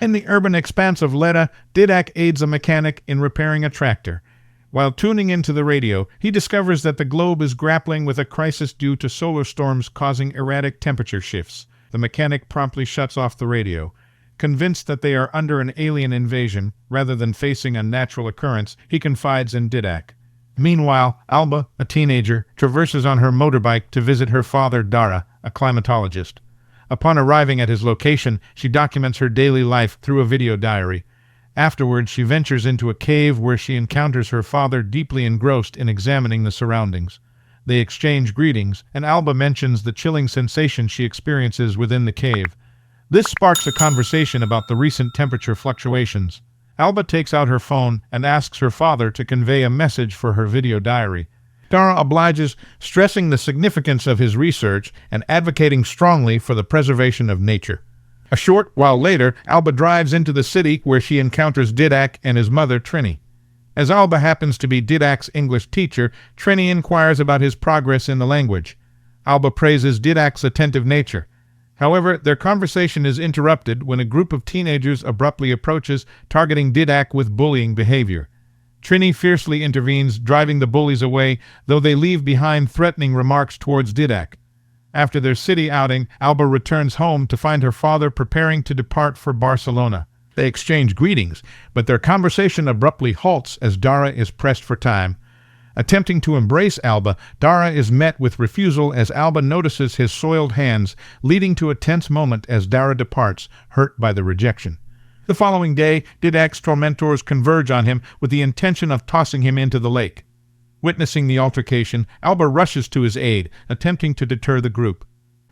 In the urban expanse of Leda, Didac aids a mechanic in repairing a tractor. While tuning into the radio, he discovers that the globe is grappling with a crisis due to solar storms causing erratic temperature shifts. The mechanic promptly shuts off the radio. Convinced that they are under an alien invasion, rather than facing a natural occurrence, he confides in Didac. Meanwhile, Alba, a teenager, traverses on her motorbike to visit her father Dara, a climatologist. Upon arriving at his location, she documents her daily life through a video diary. Afterwards, she ventures into a cave where she encounters her father deeply engrossed in examining the surroundings. They exchange greetings, and Alba mentions the chilling sensation she experiences within the cave. This sparks a conversation about the recent temperature fluctuations. Alba takes out her phone and asks her father to convey a message for her video diary. Dara obliges, stressing the significance of his research and advocating strongly for the preservation of nature. A short while later, Alba drives into the city where she encounters Didac and his mother, Trini. As Alba happens to be Didac's English teacher, Trini inquires about his progress in the language. Alba praises Didac's attentive nature. However, their conversation is interrupted when a group of teenagers abruptly approaches, targeting Didac with bullying behavior. Trini fiercely intervenes, driving the bullies away, though they leave behind threatening remarks towards Didac. After their city outing, Alba returns home to find her father preparing to depart for Barcelona. They exchange greetings, but their conversation abruptly halts as Dara is pressed for time. Attempting to embrace Alba, Dara is met with refusal as Alba notices his soiled hands, leading to a tense moment as Dara departs, hurt by the rejection. The following day, Didac's tormentors converge on him with the intention of tossing him into the lake. Witnessing the altercation, Alba rushes to his aid, attempting to deter the group.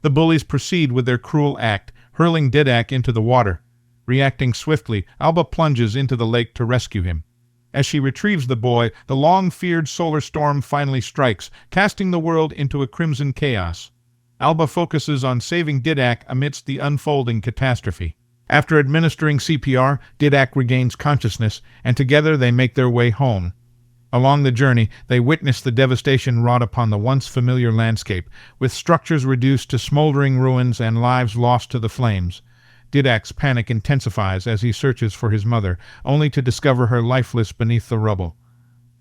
The bullies proceed with their cruel act, hurling Didac into the water. Reacting swiftly, Alba plunges into the lake to rescue him. As she retrieves the boy, the long-feared solar storm finally strikes, casting the world into a crimson chaos. Alba focuses on saving Didac amidst the unfolding catastrophe. After administering CPR, Didac regains consciousness, and together they make their way home. Along the journey, they witness the devastation wrought upon the once familiar landscape, with structures reduced to smoldering ruins and lives lost to the flames. Didac's panic intensifies as he searches for his mother, only to discover her lifeless beneath the rubble.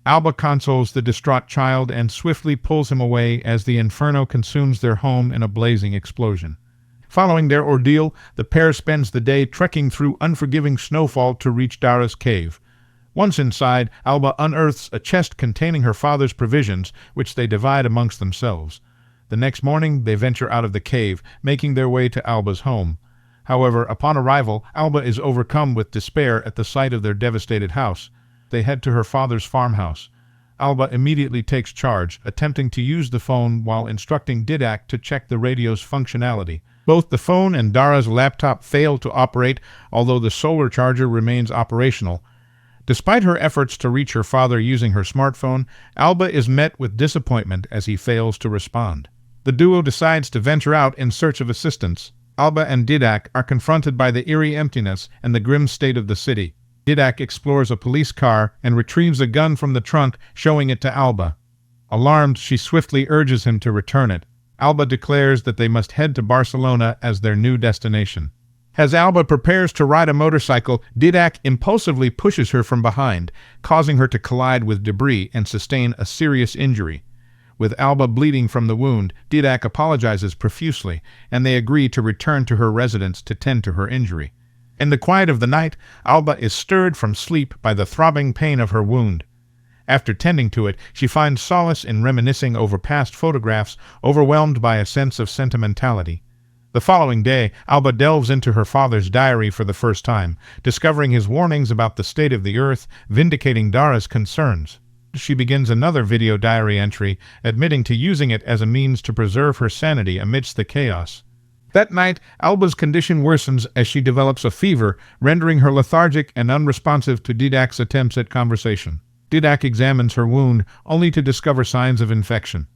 Alba consoles the distraught child and swiftly pulls him away as the inferno consumes their home in a blazing explosion. Following their ordeal, the pair spends the day trekking through unforgiving snowfall to reach Dara's cave. Once inside, Alba unearths a chest containing her father's provisions, which they divide amongst themselves. The next morning, they venture out of the cave, making their way to Alba's home. However, upon arrival, Alba is overcome with despair at the sight of their devastated house. They head to her father's farmhouse. Alba immediately takes charge, attempting to use the phone while instructing Didac to check the radio's functionality. Both the phone and Dara's laptop fail to operate, although the solar charger remains operational. Despite her efforts to reach her father using her smartphone, Alba is met with disappointment as he fails to respond. The duo decides to venture out in search of assistance. Alba and Didac are confronted by the eerie emptiness and the grim state of the city. Didac explores a police car and retrieves a gun from the trunk, showing it to Alba. Alarmed, she swiftly urges him to return it. Alba declares that they must head to Barcelona as their new destination. As Alba prepares to ride a motorcycle, Didac impulsively pushes her from behind, causing her to collide with debris and sustain a serious injury. With Alba bleeding from the wound, Didac apologizes profusely, and they agree to return to her residence to tend to her injury. In the quiet of the night, Alba is stirred from sleep by the throbbing pain of her wound. After tending to it, she finds solace in reminiscing over past photographs, overwhelmed by a sense of sentimentality. The following day, Alba delves into her father's diary for the first time, discovering his warnings about the state of the earth, vindicating Dara's concerns. She begins another video diary entry, admitting to using it as a means to preserve her sanity amidst the chaos. That night, Alba's condition worsens as she develops a fever, rendering her lethargic and unresponsive to Didac's attempts at conversation. Didac examines her wound, only to discover signs of infection.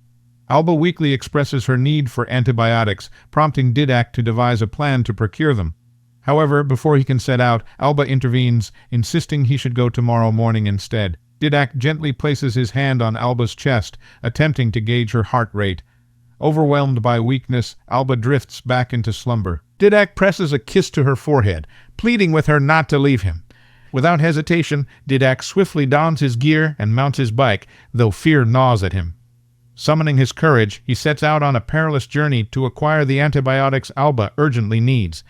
Alba weakly expresses her need for antibiotics, prompting Didac to devise a plan to procure them. However, before he can set out, Alba intervenes, insisting he should go tomorrow morning instead. Didac gently places his hand on Alba's chest, attempting to gauge her heart rate. Overwhelmed by weakness, Alba drifts back into slumber. Didac presses a kiss to her forehead, pleading with her not to leave him. Without hesitation, Didac swiftly dons his gear and mounts his bike, though fear gnaws at him. Summoning his courage, he sets out on a perilous journey to acquire the antibiotics Alba urgently needs.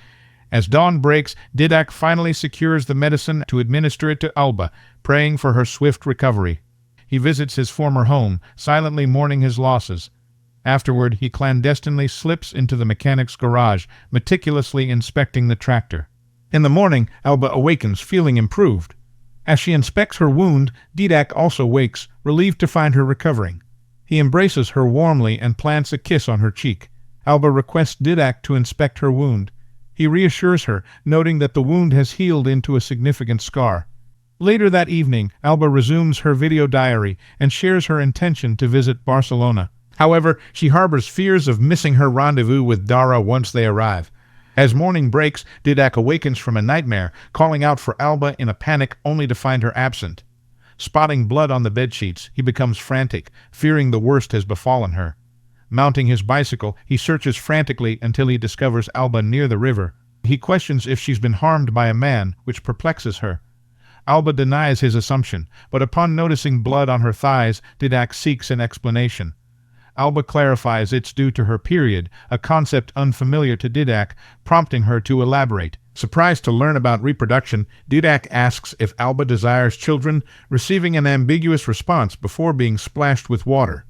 As dawn breaks, Didac finally secures the medicine to administer it to Alba, praying for her swift recovery. He visits his former home, silently mourning his losses. Afterward, he clandestinely slips into the mechanic's garage, meticulously inspecting the tractor. In the morning, Alba awakens, feeling improved. As she inspects her wound, Didac also wakes, relieved to find her recovering. He embraces her warmly and plants a kiss on her cheek. Alba requests Didac to inspect her wound. He reassures her, noting that the wound has healed into a significant scar. Later that evening, Alba resumes her video diary and shares her intention to visit Barcelona. However, she harbors fears of missing her rendezvous with Dara once they arrive. As morning breaks, Didac awakens from a nightmare, calling out for Alba in a panic only to find her absent. Spotting blood on the bedsheets, he becomes frantic, fearing the worst has befallen her. Mounting his bicycle, he searches frantically until he discovers Alba near the river. He questions if she's been harmed by a man, which perplexes her. Alba denies his assumption, but upon noticing blood on her thighs, Didac seeks an explanation. Alba clarifies it's due to her period, a concept unfamiliar to Didac, prompting her to elaborate. Surprised to learn about reproduction, Didac asks if Alba desires children, receiving an ambiguous response before being splashed with water.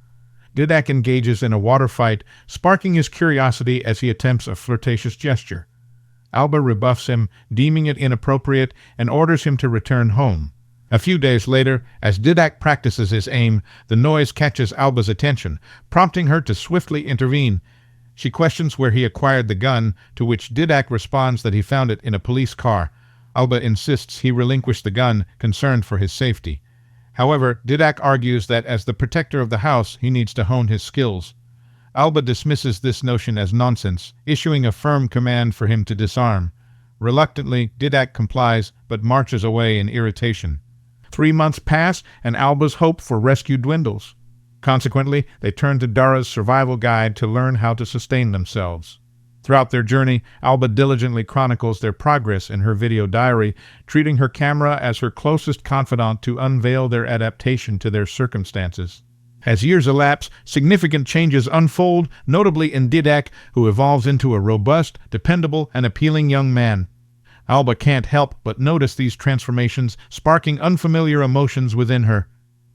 Didac engages in a water fight, sparking his curiosity as he attempts a flirtatious gesture. Alba rebuffs him, deeming it inappropriate, and orders him to return home. A few days later, as Didac practices his aim, the noise catches Alba's attention, prompting her to swiftly intervene. She questions where he acquired the gun, to which Didac responds that he found it in a police car. Alba insists he relinquish the gun, concerned for his safety. However, Didac argues that as the protector of the house, he needs to hone his skills. Alba dismisses this notion as nonsense, issuing a firm command for him to disarm. Reluctantly, Didac complies, but marches away in irritation. 3 months pass, and Alba's hope for rescue dwindles. Consequently, they turn to Dara's survival guide to learn how to sustain themselves. Throughout their journey, Alba diligently chronicles their progress in her video diary, treating her camera as her closest confidant to unveil their adaptation to their circumstances. As years elapse, significant changes unfold, notably in Didac, who evolves into a robust, dependable, and appealing young man. Alba can't help but notice these transformations, sparking unfamiliar emotions within her.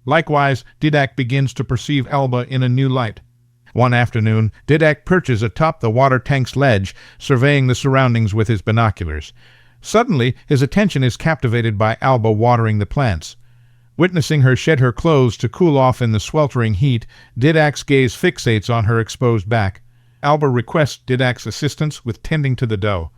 Likewise, Didac begins to perceive Alba in a new light. One afternoon, Didac perches atop the water tank's ledge, surveying the surroundings with his binoculars. Suddenly, his attention is captivated by Alba watering the plants. Witnessing her shed her clothes to cool off in the sweltering heat, Didac's gaze fixates on her exposed back. Alba requests Didac's assistance with tending to the dough.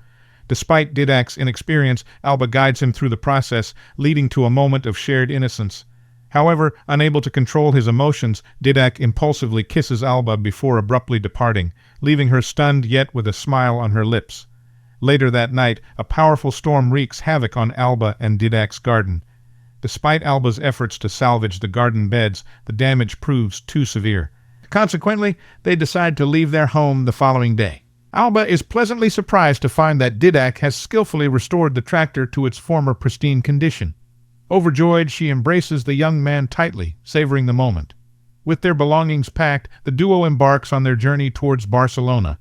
Despite Didac's inexperience, Alba guides him through the process, leading to a moment of shared innocence. However, unable to control his emotions, Didac impulsively kisses Alba before abruptly departing, leaving her stunned yet with a smile on her lips. Later that night, a powerful storm wreaks havoc on Alba and Didac's garden. Despite Alba's efforts to salvage the garden beds, the damage proves too severe. Consequently, they decide to leave their home the following day. Alba is pleasantly surprised to find that Didac has skillfully restored the tractor to its former pristine condition. Overjoyed, she embraces the young man tightly, savoring the moment. With their belongings packed, the duo embarks on their journey towards Barcelona.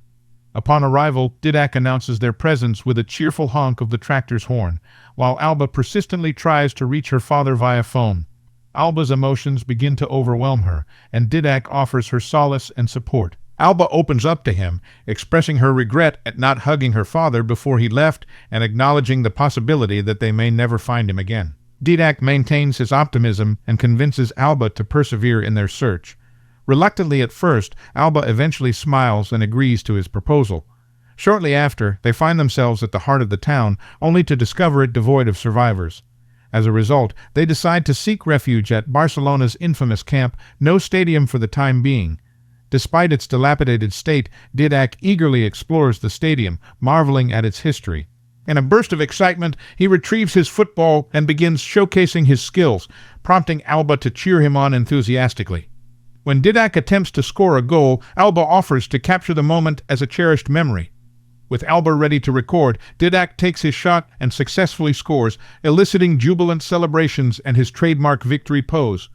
Upon arrival, Didac announces their presence with a cheerful honk of the tractor's horn, while Alba persistently tries to reach her father via phone. Alba's emotions begin to overwhelm her, and Didac offers her solace and support. Alba opens up to him, expressing her regret at not hugging her father before he left and acknowledging the possibility that they may never find him again. Didac maintains his optimism and convinces Alba to persevere in their search. Reluctantly at first, Alba eventually smiles and agrees to his proposal. Shortly after, they find themselves at the heart of the town, only to discover it devoid of survivors. As a result, they decide to seek refuge at Barcelona's infamous camp, no stadium for the time being. Despite its dilapidated state, Didac eagerly explores the stadium, marveling at its history. In a burst of excitement, he retrieves his football and begins showcasing his skills, prompting Alba to cheer him on enthusiastically. When Didac attempts to score a goal, Alba offers to capture the moment as a cherished memory. With Alba ready to record, Didac takes his shot and successfully scores, eliciting jubilant celebrations and his trademark victory pose.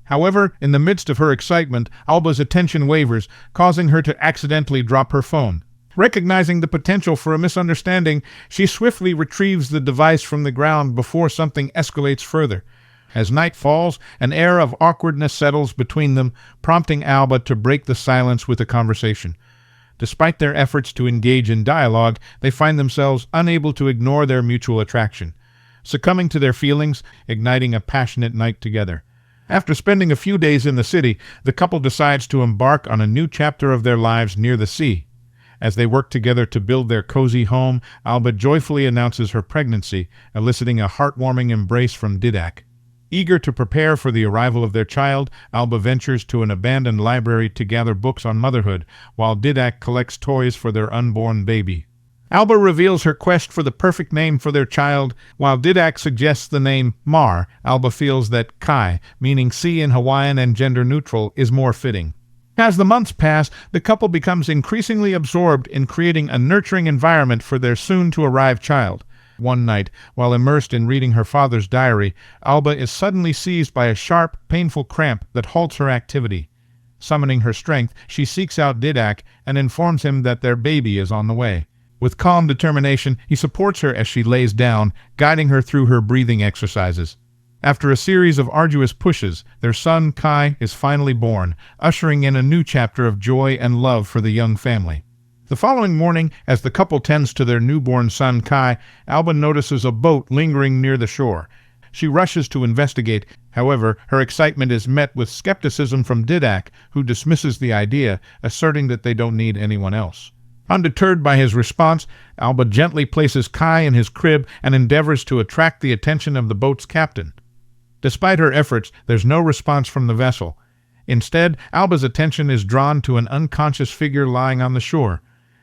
However, in the midst of her excitement, Alba's attention wavers, causing her to accidentally drop her phone. Recognizing the potential for a misunderstanding, she swiftly retrieves the device from the ground before something escalates further. As night falls, an air of awkwardness settles between them, prompting Alba to break the silence with a conversation. Despite their efforts to engage in dialogue, they find themselves unable to ignore their mutual attraction, succumbing to their feelings, igniting a passionate night together. After spending a few days in the city, the couple decides to embark on a new chapter of their lives near the sea. As they work together to build their cozy home, Alba joyfully announces her pregnancy, eliciting a heartwarming embrace from Didac. Eager to prepare for the arrival of their child, Alba ventures to an abandoned library to gather books on motherhood, while Didac collects toys for their unborn baby. Alba reveals her quest for the perfect name for their child, while Didac suggests the name Mar. Alba feels that Kai, meaning sea in Hawaiian and gender-neutral, is more fitting. As the months pass, the couple becomes increasingly absorbed in creating a nurturing environment for their soon-to-arrive child. One night, while immersed in reading her father's diary, Alba is suddenly seized by a sharp, painful cramp that halts her activity. Summoning her strength, she seeks out Didac and informs him that their baby is on the way. With calm determination, he supports her as she lays down, guiding her through her breathing exercises. After a series of arduous pushes, their son Kai is finally born, ushering in a new chapter of joy and love for the young family. The following morning, as the couple tends to their newborn son Kai, Alba notices a boat lingering near the shore. She rushes to investigate. However, her excitement is met with skepticism from Didac, who dismisses the idea, asserting that they don't need anyone else. Undeterred by his response, Alba gently places Kai in his crib and endeavors to attract the attention of the boat's captain. Despite her efforts, there's no response from the vessel. Instead, Alba's attention is drawn to an unconscious figure lying on the shore.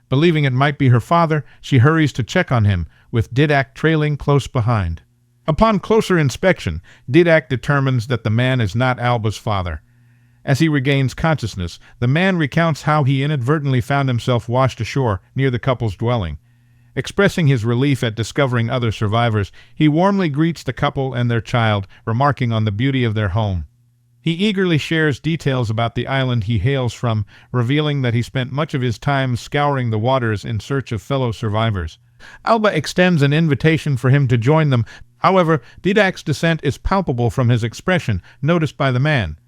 Believing it might be her father, she hurries to check on him, with Didac trailing close behind. Upon closer inspection, Didac determines that the man is not Alba's father. As he regains consciousness, the man recounts how he inadvertently found himself washed ashore near the couple's dwelling. Expressing his relief at discovering other survivors, he warmly greets the couple and their child, remarking on the beauty of their home. He eagerly shares details about the island he hails from, revealing that he spent much of his time scouring the waters in search of fellow survivors. Alba extends an invitation for him to join them. However, Didac's dissent is palpable from his expression, noticed by the man.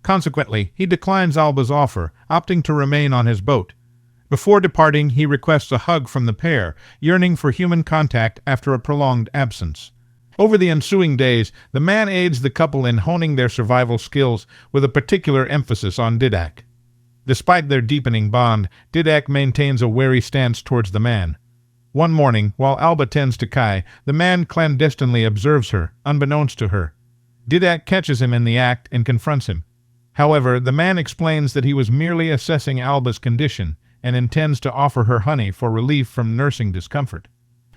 Consequently, he declines Alba's offer, opting to remain on his boat. Before departing, he requests a hug from the pair, yearning for human contact after a prolonged absence. Over the ensuing days, the man aids the couple in honing their survival skills, with a particular emphasis on Didac. Despite their deepening bond, Didac maintains a wary stance towards the man. One morning, while Alba tends to Kai, the man clandestinely observes her, unbeknownst to her. Didac catches him in the act and confronts him. However, the man explains that he was merely assessing Alba's condition and intends to offer her honey for relief from nursing discomfort.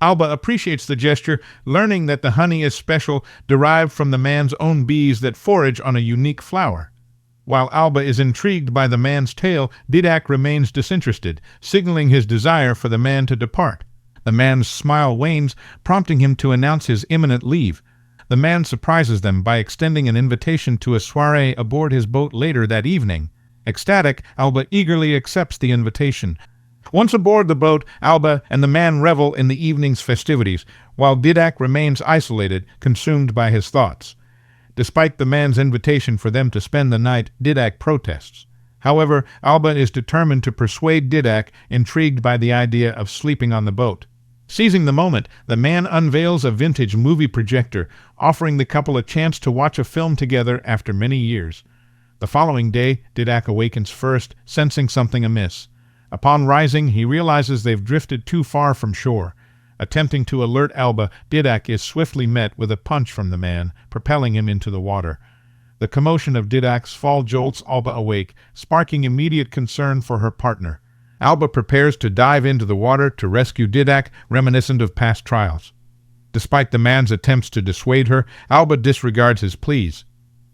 Alba appreciates the gesture, learning that the honey is special, derived from the man's own bees that forage on a unique flower. While Alba is intrigued by the man's tale, Didac remains disinterested, signaling his desire for the man to depart. The man's smile wanes, prompting him to announce his imminent leave. The man surprises them by extending an invitation to a soiree aboard his boat later that evening. Ecstatic, Alba eagerly accepts the invitation. Once aboard the boat, Alba and the man revel in the evening's festivities, while Didac remains isolated, consumed by his thoughts. Despite the man's invitation for them to spend the night, Didac protests. However, Alba is determined to persuade Didac, intrigued by the idea of sleeping on the boat. Seizing the moment, the man unveils a vintage movie projector, offering the couple a chance to watch a film together after many years. The following day, Didac awakens first, sensing something amiss. Upon rising, he realizes they've drifted too far from shore. Attempting to alert Alba, Didac is swiftly met with a punch from the man, propelling him into the water. The commotion of Didac's fall jolts Alba awake, sparking immediate concern for her partner. Alba prepares to dive into the water to rescue Didac, reminiscent of past trials. Despite the man's attempts to dissuade her, Alba disregards his pleas.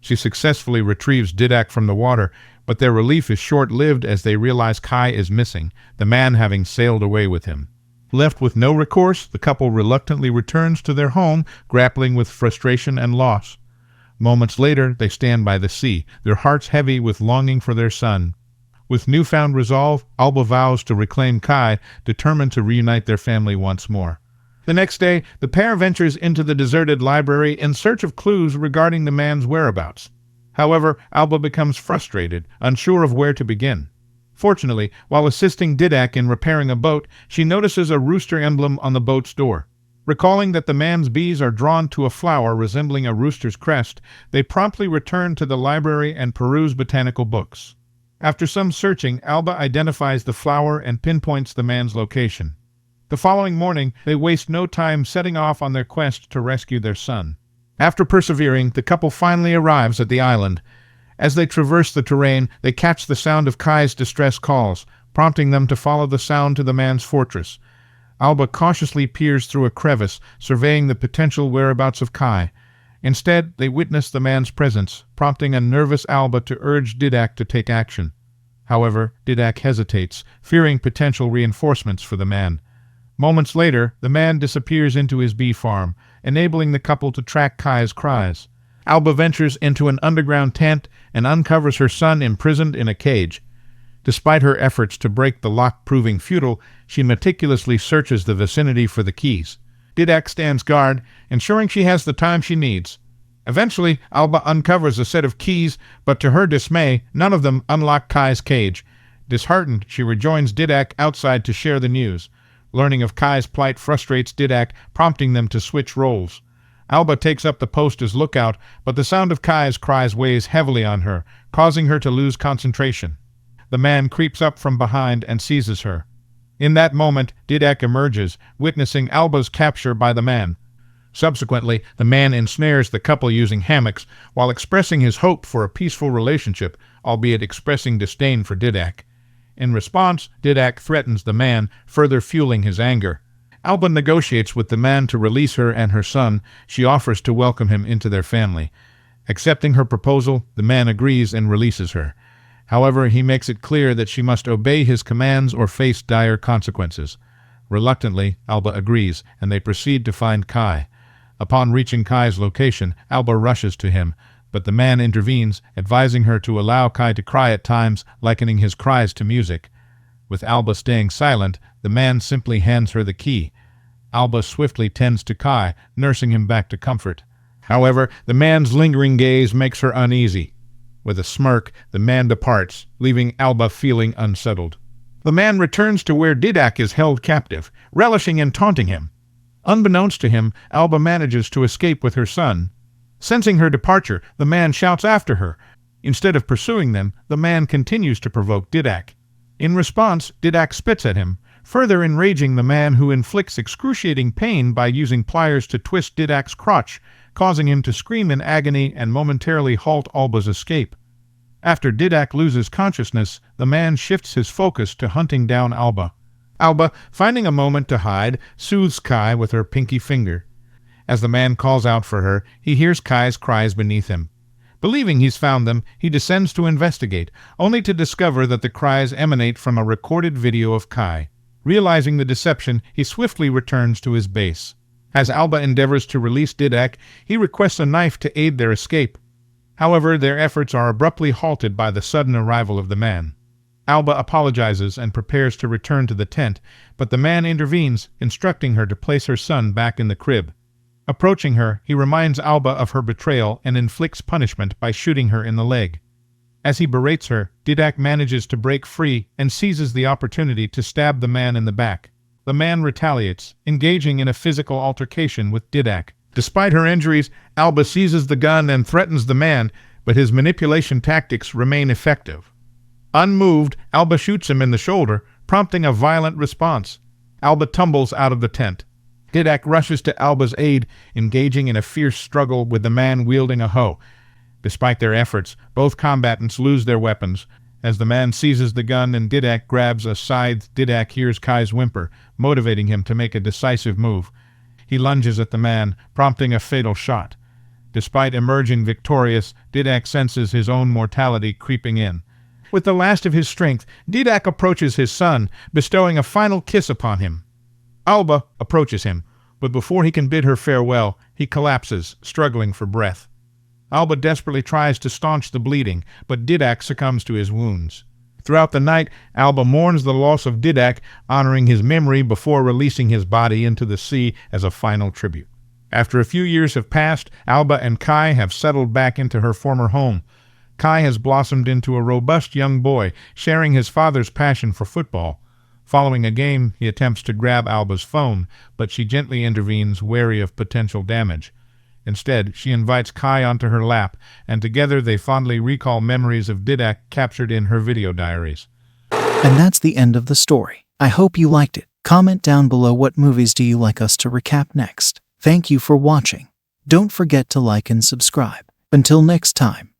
She successfully retrieves Didac from the water, but their relief is short-lived as they realize Kai is missing, the man having sailed away with him. Left with no recourse, the couple reluctantly returns to their home, grappling with frustration and loss. Moments later, they stand by the sea, their hearts heavy with longing for their son. With newfound resolve, Alba vows to reclaim Kai, determined to reunite their family once more. The next day, the pair ventures into the deserted library in search of clues regarding the man's whereabouts. However, Alba becomes frustrated, unsure of where to begin. Fortunately, while assisting Didac in repairing a boat, she notices a rooster emblem on the boat's door. Recalling that the man's bees are drawn to a flower resembling a rooster's crest, they promptly return to the library and peruse botanical books. After some searching, Alba identifies the flower and pinpoints the man's location. The following morning, they waste no time setting off on their quest to rescue their son. After persevering, the couple finally arrives at the island. As they traverse the terrain, they catch the sound of Kai's distress calls, prompting them to follow the sound to the man's fortress. Alba cautiously peers through a crevice, surveying the potential whereabouts of Kai. Instead, they witness the man's presence, prompting a nervous Alba to urge Didac to take action. However, Didac hesitates, fearing potential reinforcements for the man. Moments later, the man disappears into his bee farm, enabling the couple to track Kai's cries. Alba ventures into an underground tent and uncovers her son imprisoned in a cage. Despite her efforts to break the lock proving futile, she meticulously searches the vicinity for the keys. Didac stands guard, ensuring she has the time she needs. Eventually, Alba uncovers a set of keys, but to her dismay, none of them unlock Kai's cage. Disheartened, she rejoins Didac outside to share the news. Learning of Kai's plight frustrates Didac, prompting them to switch roles. Alba takes up the post as lookout, but the sound of Kai's cries weighs heavily on her, causing her to lose concentration. The man creeps up from behind and seizes her. In that moment, Didac emerges, witnessing Alba's capture by the man. Subsequently, the man ensnares the couple using hammocks, while expressing his hope for a peaceful relationship, albeit expressing disdain for Didac. In response, Didac threatens the man, further fueling his anger. Alba negotiates with the man to release her and her son. She offers to welcome him into their family. Accepting her proposal, the man agrees and releases her. However, he makes it clear that she must obey his commands or face dire consequences. Reluctantly, Alba agrees, and they proceed to find Kai. Upon reaching Kai's location, Alba rushes to him, but the man intervenes, advising her to allow Kai to cry at times, likening his cries to music. With Alba staying silent, the man simply hands her the key. Alba swiftly tends to Kai, nursing him back to comfort. However, the man's lingering gaze makes her uneasy. With a smirk, the man departs, leaving Alba feeling unsettled. The man returns to where Didac is held captive, relishing in taunting him. Unbeknownst to him, Alba manages to escape with her son. Sensing her departure, the man shouts after her. Instead of pursuing them, the man continues to provoke Didac. In response, Didac spits at him, further enraging the man, who inflicts excruciating pain by using pliers to twist Didac's crotch, causing him to scream in agony and momentarily halt Alba's escape. After Didac loses consciousness, the man shifts his focus to hunting down Alba. Alba, finding a moment to hide, soothes Kai with her pinky finger. As the man calls out for her, he hears Kai's cries beneath him. Believing he's found them, he descends to investigate, only to discover that the cries emanate from a recorded video of Kai. Realizing the deception, he swiftly returns to his base. As Alba endeavors to release Didac, he requests a knife to aid their escape. However, their efforts are abruptly halted by the sudden arrival of the man. Alba apologizes and prepares to return to the tent, but the man intervenes, instructing her to place her son back in the crib. Approaching her, he reminds Alba of her betrayal and inflicts punishment by shooting her in the leg. As he berates her, Didac manages to break free and seizes the opportunity to stab the man in the back. The man retaliates, engaging in a physical altercation with Didac. Despite her injuries, Alba seizes the gun and threatens the man, but his manipulation tactics remain effective. Unmoved, Alba shoots him in the shoulder, prompting a violent response. Alba tumbles out of the tent. Didac rushes to Alba's aid, engaging in a fierce struggle with the man wielding a hoe. Despite their efforts, both combatants lose their weapons. As the man seizes the gun and Didac grabs a scythe, Didac hears Kai's whimper, motivating him to make a decisive move. He lunges at the man, prompting a fatal shot. Despite emerging victorious, Didac senses his own mortality creeping in. With the last of his strength, Didac approaches his son, bestowing a final kiss upon him. Alba approaches him, but before he can bid her farewell, he collapses, struggling for breath. Alba desperately tries to staunch the bleeding, but Didac succumbs to his wounds. Throughout the night, Alba mourns the loss of Didac, honoring his memory before releasing his body into the sea as a final tribute. After a few years have passed, Alba and Kai have settled back into her former home. Kai has blossomed into a robust young boy, sharing his father's passion for football. Following a game, he attempts to grab Alba's phone, but she gently intervenes, wary of potential damage. Instead, she invites Kai onto her lap, and together they fondly recall memories of Didac captured in her video diaries. And that's the end of the story. I hope you liked it. Comment down below what movies do you like us to recap next. Thank you for watching. Don't forget to like and subscribe. Until next time.